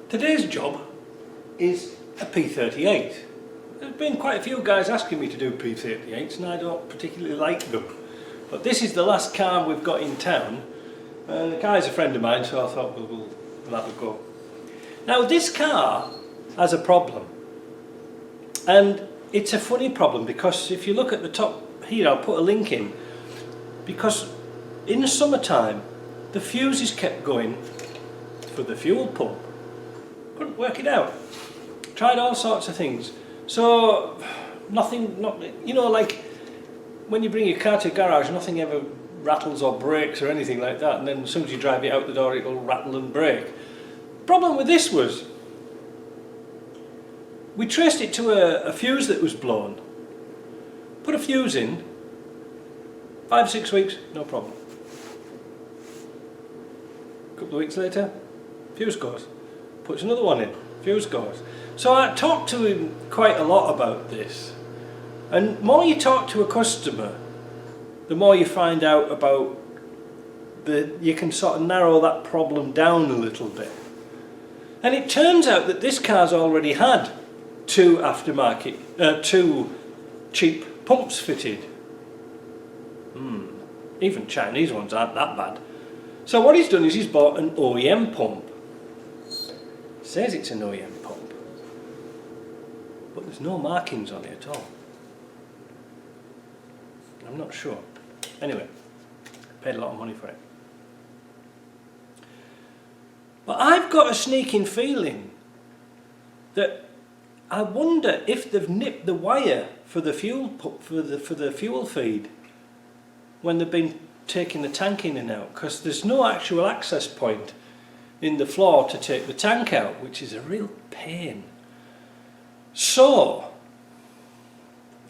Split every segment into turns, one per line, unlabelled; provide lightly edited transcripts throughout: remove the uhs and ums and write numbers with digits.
Today's job is a P38. There's been quite a few guys asking me to do P38s and I don't particularly like them. But this is the last car we've got in town and the guy's a friend of mine, so I thought we'll have a go. Now this car has a problem, and it's a funny problem because if you look at the top here, I'll put a link in, because in the summertime the fuses kept going for the fuel pump. Couldn't work it out. Tried all sorts of things. So nothing, you know, like when you bring your car to a garage, nothing ever rattles or breaks or anything like that, and then as soon as you drive it out the door it'll rattle and break. The problem with this was we traced it to a fuse that was blown. Put a fuse in, 5-6 weeks, no problem. A couple of weeks later, fuse goes. Puts another one in, fuse goes. So I talked to him quite a lot about this, and the more you talk to a customer, the more you find out about you can sort of narrow that problem down a little bit. And it turns out that this car's already had two cheap pumps fitted. Even Chinese ones aren't that bad. So what he's done is he's bought an OEM pump. It says it's an OEM pump, but there's no markings on it at all. I'm not sure. Anyway, paid a lot of money for it. But I've got a sneaking feeling that I wonder if they've nipped the wire for the fuel for the fuel feed when they've been taking the tank in and out, because there's no actual access point in the floor to take the tank out, which is a real pain. So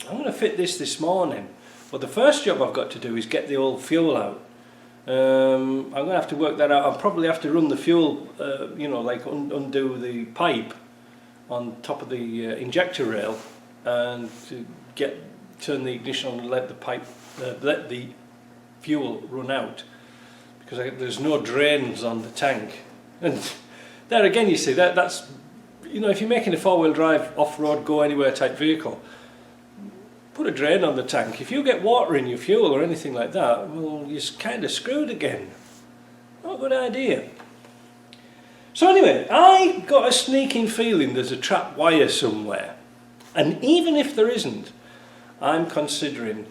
I'm going to fit this morning, but the first job I've got to do is get the old fuel out. I'm going to have to work that out. I'll probably have to run the fuel, you know, like undo the pipe on top of the injector rail and to turn the ignition on and let the fuel run out, because there's no drains on the tank. And there again, you see, that's, you know, if you're making a four-wheel drive off-road go anywhere type vehicle, put a drain on the tank. If you get water in your fuel or anything like that, well, you're kind of screwed again. Not a good idea. So anyway, I got a sneaking feeling there's a trapped wire somewhere, and even if there isn't, I'm considering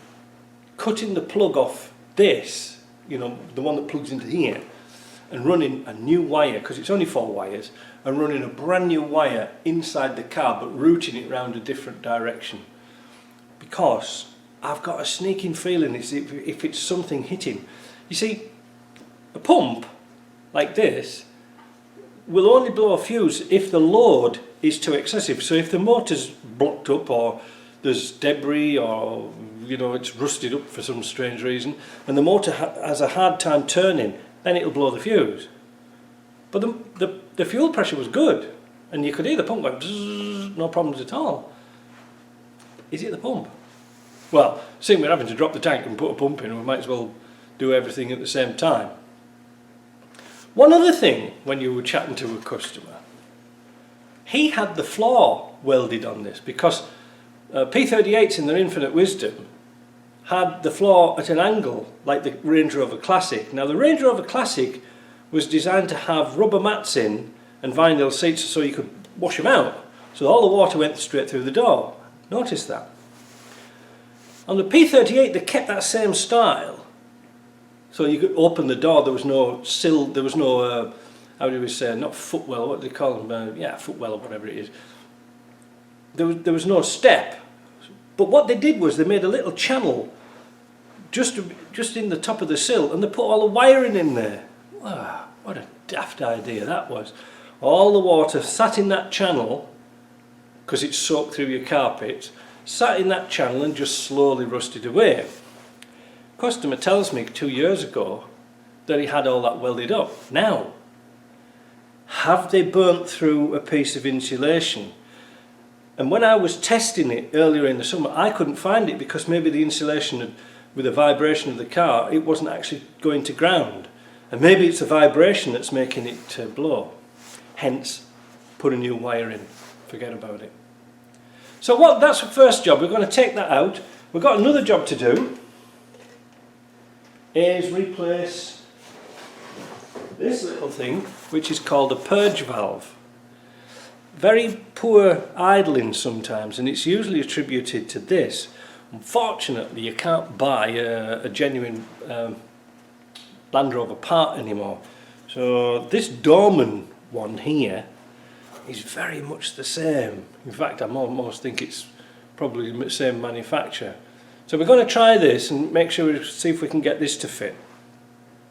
cutting the plug off this, you know, the one that plugs into here, and running a new wire, because it's only 4 wires, and running a brand new wire inside the car but routing it round a different direction, because I've got a sneaking feeling if it's something hitting. You see, a pump like this will only blow a fuse if the load is too excessive. So if the motor's blocked up, or there's debris, or you know, it's rusted up for some strange reason, and the motor has a hard time turning, then it'll blow the fuse. But the fuel pressure was good, and you could hear the pump going bzzz, no problems at all. Is it the pump? Well, seeing we're having to drop the tank and put a pump in, we might as well do everything at the same time. One other thing, when you were chatting to a customer, he had the floor welded on this, because P38s in their infinite wisdom had the floor at an angle like the Range Rover Classic. Now the Range Rover Classic was designed to have rubber mats in and vinyl seats so you could wash them out, so all the water went straight through the door. Notice that. On the P38 they kept that same style, so you could open the door, there was no sill, there was no, how do we say, not footwell, what do they call them, yeah, footwell or whatever it is. There was no step, but what they did was they made a little channel just in the top of the sill, and they put all the wiring in there. Wow, what a daft idea that was. All the water sat in that channel, because it's soaked through your carpet, sat in that channel and just slowly rusted away. Customer tells me 2 years ago that he had all that welded up. Now, have they burnt through a piece of insulation? And when I was testing it earlier in the summer, I couldn't find it, because maybe the insulation, with the vibration of the car, it wasn't actually going to ground. And maybe it's the vibration that's making it blow. Hence, put a new wire in. Forget about it. So that's the first job. We're going to take that out. We've got another job to do, is replace this little thing, which is called a purge valve. Very poor idling sometimes, and it's usually attributed to this. Unfortunately, you can't buy a genuine Land Rover part anymore. So this Dorman one here is very much the same. In fact, I almost think it's probably the same manufacturer. So we're going to try this and make sure we see if we can get this to fit.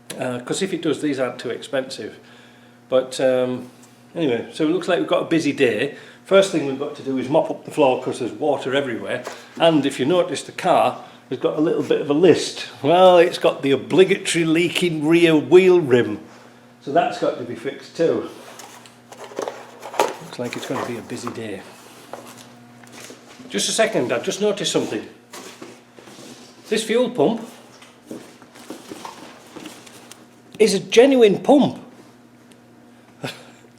Because if it does, these aren't too expensive. But anyway, so it looks like we've got a busy day. First thing we've got to do is mop up the floor because there's water everywhere. And if you notice, the car has got a little bit of a list. Well, it's got the obligatory leaking rear wheel rim. So that's got to be fixed too. Looks like it's going to be a busy day. Just a second, I've just noticed something. This fuel pump is a genuine pump.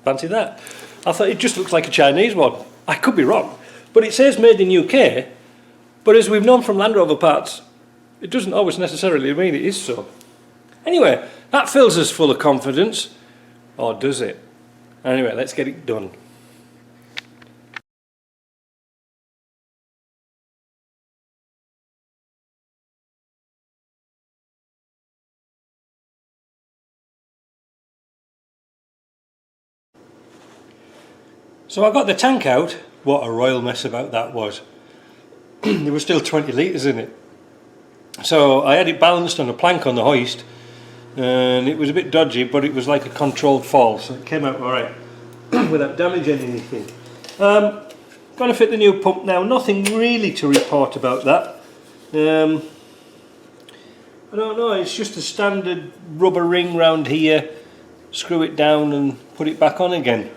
Fancy that. I thought it just looks like a Chinese one. I could be wrong, but it says made in UK, but as we've known from Land Rover parts, it doesn't always necessarily mean it is so. Anyway, that fills us full of confidence, or does it? Anyway, let's get it done. So I got the tank out. What a royal mess about that was. There was still 20 litres in it. So I had it balanced on a plank on the hoist, and it was a bit dodgy, but it was like a controlled fall, so it came out alright without damaging anything. Going to fit the new pump now. Nothing really to report about that. I don't know, it's just a standard rubber ring round here. Screw it down and put it back on again.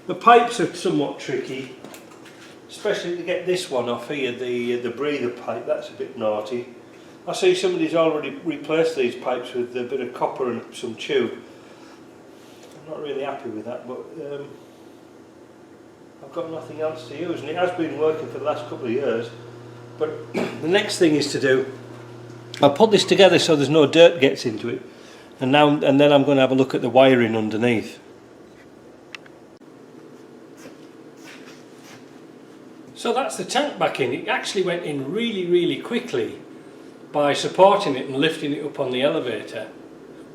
The pipes are somewhat tricky, especially to get this one off here, the breather pipe. That's a bit naughty. I see somebody's already replaced these pipes with a bit of copper and some tube. I'm not really happy with that, but I've got nothing else to use, and it has been working for the last couple of years. But the next thing is to do, I'll put this together so there's no dirt gets into it, and then I'm going to have a look at the wiring underneath. So that's the tank back in. It actually went in really quickly by supporting it and lifting it up on the elevator.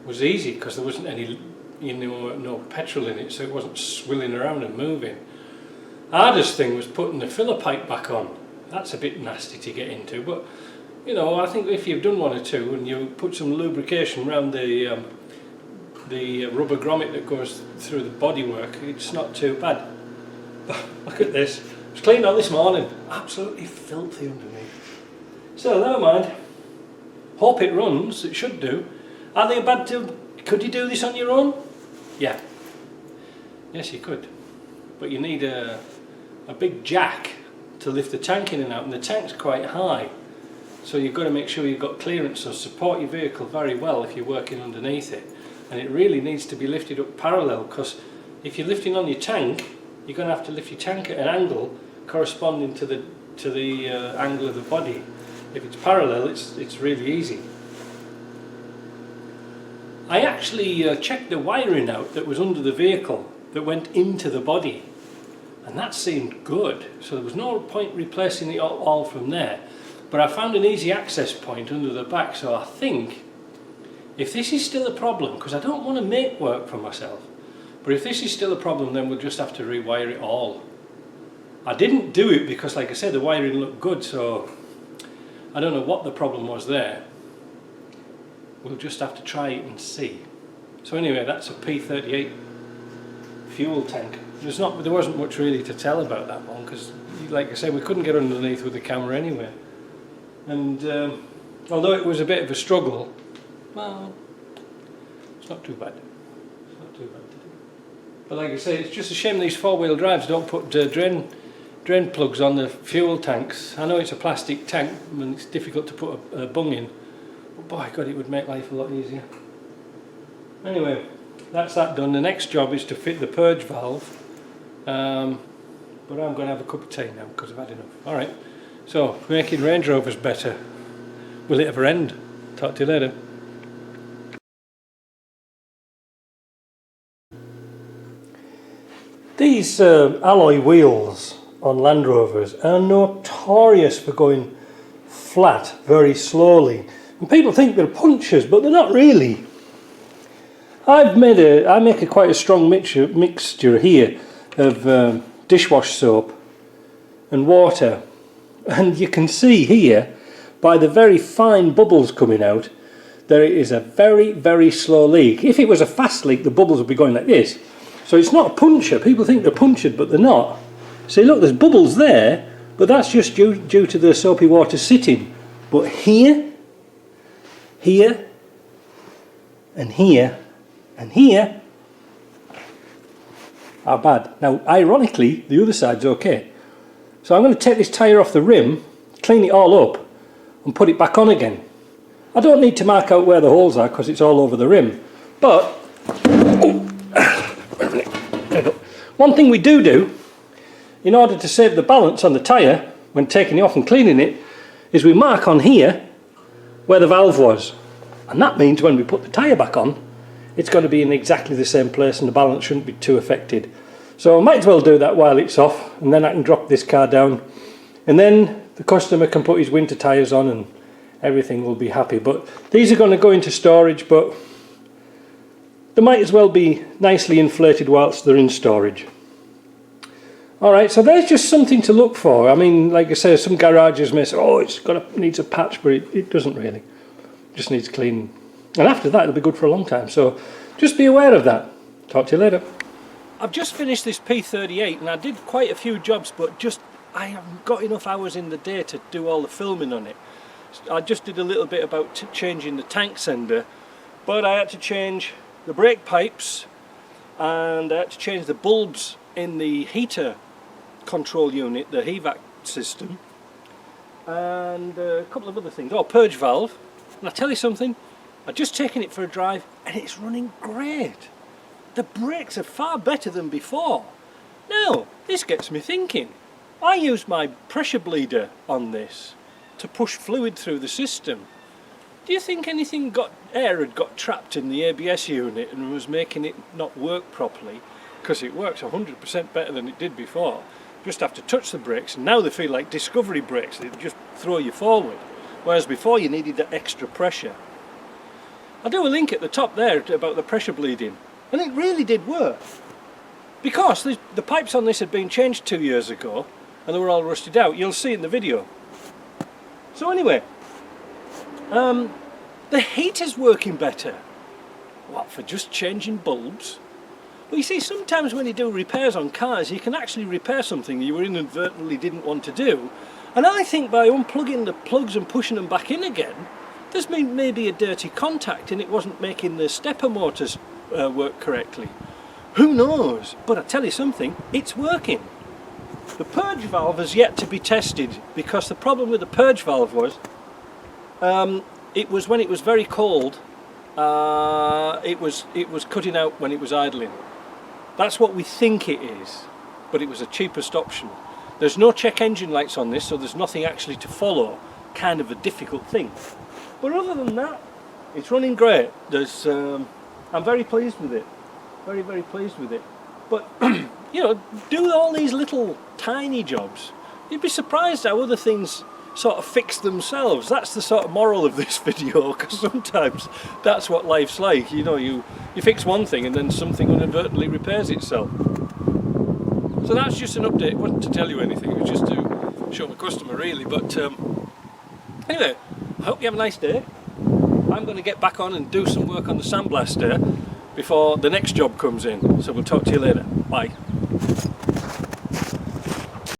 It was easy because there wasn't any, no petrol in it, so it wasn't swilling around and moving. Hardest thing was putting the filler pipe back on. That's a bit nasty to get into, but I think if you've done one or two and you put some lubrication around the rubber grommet that goes through the bodywork, it's not too bad. Look at this. It was cleaned on this morning. Absolutely filthy underneath. So never mind. Hope it runs. It should do. Are they bad to? Could you do this on your own? Yeah. Yes, you could. But you need a big jack to lift the tank in and out, and the tank's quite high. So you've got to make sure you've got clearance, so support your vehicle very well if you're working underneath it. And it really needs to be lifted up parallel, because if you're lifting on your tank, you're going to have to lift your tank at an angle corresponding to the angle of the body. If it's parallel, it's really easy. I actually checked the wiring out that was under the vehicle that went into the body, and that seemed good. So there was no point replacing it all from there. But I found an easy access point under the back, so I think if this is still a problem, because I don't want to make work for myself, but if this is still a problem, then we'll just have to rewire it all. I didn't do it because, like I said, the wiring looked good, so I don't know what the problem was there. We'll just have to try it and see. So anyway, that's a P38 fuel tank. There wasn't much really to tell about that one, because, like I said, we couldn't get underneath with the camera anyway. And although it was a bit of a struggle, well, it's not too bad. It's not too bad to do. But like I say, it's just a shame these four-wheel drives don't put drain plugs on the fuel tanks. I know it's a plastic tank and it's difficult to put a bung in, but by God, it would make life a lot easier. Anyway, that's that done. The next job is to fit the purge valve, but I'm going to have a cup of tea now because I've had enough. Alright, so making Range Rovers better. Will it ever end? Talk to you later. These alloy wheels on Land Rovers are notorious for going flat very slowly. And people think they're punchers, but they're not really. I make quite a strong mixture here of dishwash soap and water, and you can see here by the very fine bubbles coming out there is a very, very slow leak. If it was a fast leak, the bubbles would be going like this. So it's not a puncher. People think they're punctured, but they're not. See, look, there's bubbles there, but that's just due to the soapy water sitting. But here, here, and here, and here are bad. Now, ironically, the other side's okay. So I'm going to take this tyre off the rim, clean it all up, and put it back on again. I don't need to mark out where the holes are because it's all over the rim. But, one thing we do, in order to save the balance on the tyre, when taking it off and cleaning it, is we mark on here where the valve was. And that means when we put the tyre back on, it's going to be in exactly the same place and the balance shouldn't be too affected. So I might as well do that while it's off, and then I can drop this car down, and then the customer can put his winter tyres on and everything will be happy. But these are going to go into storage, but they might as well be nicely inflated whilst they're in storage. Alright, so there's just something to look for. I mean, like I say, some garages may say, oh, needs a patch, but it doesn't really. It just needs cleaning. And after that, it'll be good for a long time. So just be aware of that. Talk to you later. I've just finished this P38 and I did quite a few jobs, but I haven't got enough hours in the day to do all the filming on it. I just did a little bit about changing the tank sender, but I had to change the brake pipes and I had to change the bulbs in the heater control unit, the HVAC system, and a couple of other things. Oh, purge valve. And I tell you something, I've just taken it for a drive and it's running great. The brakes are far better than before. Now, this gets me thinking. I used my pressure bleeder on this to push fluid through the system. Do you think air had got trapped in the ABS unit and was making it not work properly? Because it works 100% better than it did before. Just have to touch the brakes, and now they feel like discovery brakes, they just throw you forward. Whereas before you needed that extra pressure. I'll do a link at the top there about the pressure bleeding, and it really did work. Because the pipes on this had been changed 2 years ago, and they were all rusted out. You'll see in the video. So anyway, the heater's working better. What, for just changing bulbs? Well, you see, sometimes when you do repairs on cars, you can actually repair something you inadvertently didn't want to do. And I think by unplugging the plugs and pushing them back in again, there's been maybe a dirty contact and it wasn't making the stepper motors work correctly. Who knows? But I tell you something, it's working. The purge valve has yet to be tested, because the problem with the purge valve was, it was when it was very cold, it was cutting out when it was idling. That's what we think it is, but it was a cheapest option. There's no check engine lights on this, so there's nothing actually to follow. Kind of a difficult thing. But other than that, it's running great. I'm very pleased with it. Very, very pleased with it. But, you know, do all these little tiny jobs. You'd be surprised how other things sort of fix themselves. That's the sort of moral of this video, because sometimes that's what life's like. You know, you fix one thing and then something inadvertently repairs itself. So that's just an update. It wasn't to tell you anything, it was just to show my customer really. But anyway, I hope you have a nice day. I'm going to get back on and do some work on the sandblaster before the next job comes in. So we'll talk to you later. Bye.